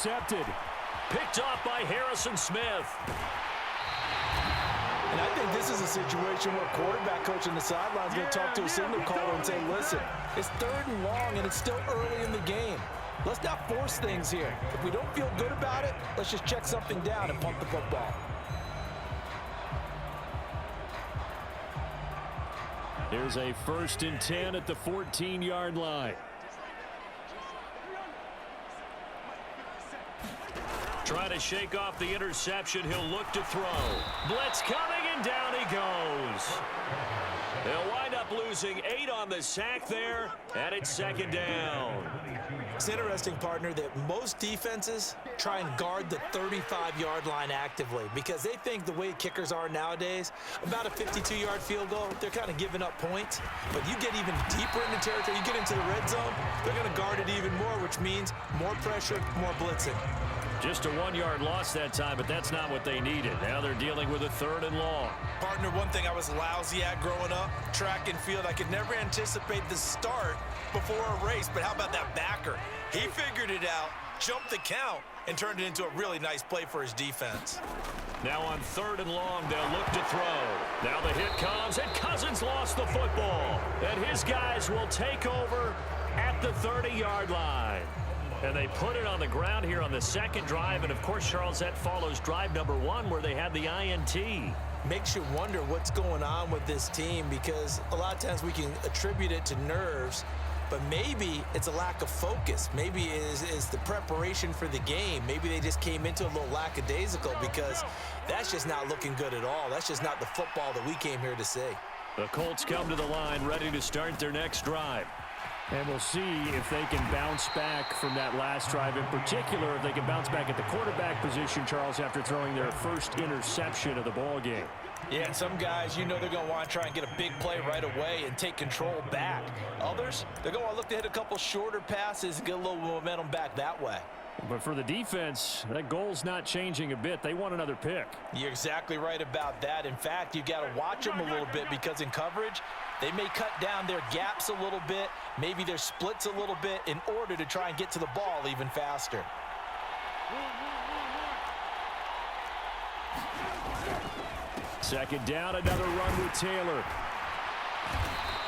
intercepted. Picked off by Harrison Smith. And I think this is a situation where quarterback coach on the sideline is going to talk to a signal caller and say, listen, it's 3rd and long and it's still early in the game. Let's not force things here. If we don't feel good about it, let's just check something down and pump the football. Here's a 1st and 10 at the 14-yard line. Trying to shake off the interception. He'll look to throw. Blitz coming, and down he goes. They'll wind up losing 8 on the sack there, and it's 2nd down. It's interesting, partner, that most defenses try and guard the 35-yard line actively because they think the way kickers are nowadays, about a 52-yard field goal, they're kind of giving up points. But you get even deeper in the territory, you get into the red zone, they're going to guard it even more, which means more pressure, more blitzing. Just a 1-yard loss that time, but that's not what they needed. Now they're dealing with a 3rd and long. Partner, one thing I was lousy at growing up, track and field, I could never anticipate the start before a race, but how about that backer? He figured it out, jumped the count, and turned it into a really nice play for his defense. Now on 3rd and long, they'll look to throw. Now the hit comes, and Cousins lost the football. And his guys will take over at the 30-yard line. And they put it on the ground here on the 2nd drive. And, of course, Charles, that follows drive number 1 where they had the INT. Makes you wonder what's going on with this team because a lot of times we can attribute it to nerves, but maybe it's a lack of focus. Maybe it is the preparation for the game. Maybe they just came into a little lackadaisical because that's just not looking good at all. That's just not the football that we came here to see. The Colts come to the line ready to start their next drive. And we'll see if they can bounce back from that last drive. In particular, if they can bounce back at the quarterback position, Charles, after throwing their first interception of the ball game. Yeah, and some guys, you know they're going to want to try and get a big play right away and take control back. Others, they're going to look to hit a couple shorter passes and get a little momentum back that way. But for the defense, that goal's not changing a bit. They want another pick. You're exactly right about that. In fact, you've got to watch them a little bit because in coverage, they may cut down their gaps a little bit, maybe their splits a little bit in order to try and get to the ball even faster. Second down, another run with Taylor.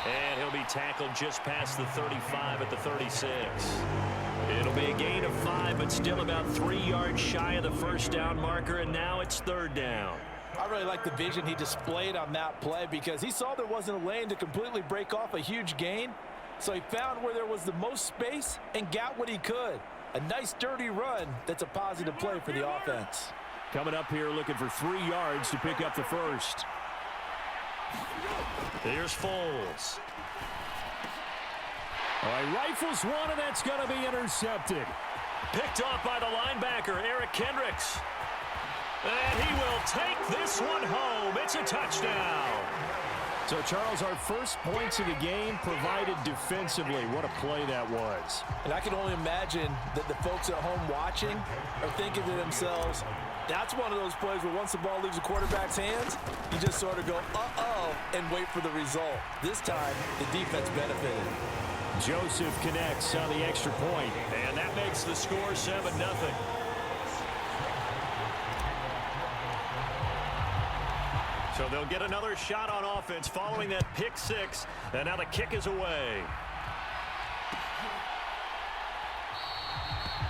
And he'll be tackled just past the 35 at the 36. It'll be a gain of 5, but still about 3 yards shy of the first down marker, and now it's 3rd down. I really like the vision he displayed on that play because he saw there wasn't a lane to completely break off a huge gain. So he found where there was the most space and got what he could. A nice dirty run that's a positive play for the offense. Coming up here looking for 3 yards to pick up the first. Here's Foles. All right, rifles one, and that's going to be intercepted. Picked off by the linebacker, Eric Kendricks. And he will take this one home. It's a touchdown. So, Charles, our first points of the game provided defensively. What a play that was. And I can only imagine that the folks at home watching are thinking to themselves, that's one of those plays where once the ball leaves the quarterback's hands, you just sort of go, uh-oh, and wait for the result. This time, the defense benefited. Joseph connects on the extra point. And that makes the score 7-0. So they'll get another shot on offense following that pick 6. And now the kick is away.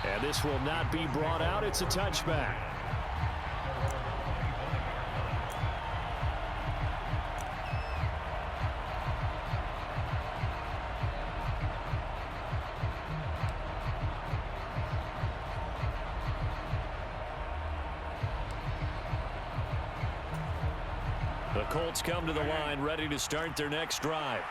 And this will not be brought out. It's a touchback. The Colts come to the line ready to start their next drive.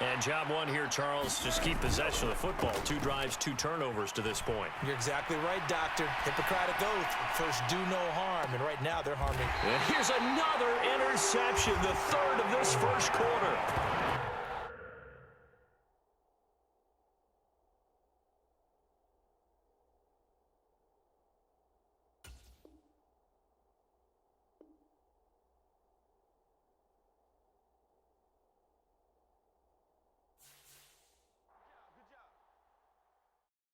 And job one here, Charles, just keep possession of the football. 2 drives, 2 turnovers to this point. You're exactly right, Doctor. Hippocratic oath. First, do no harm. And right now, they're harming. And here's another interception, the 3rd of this first quarter.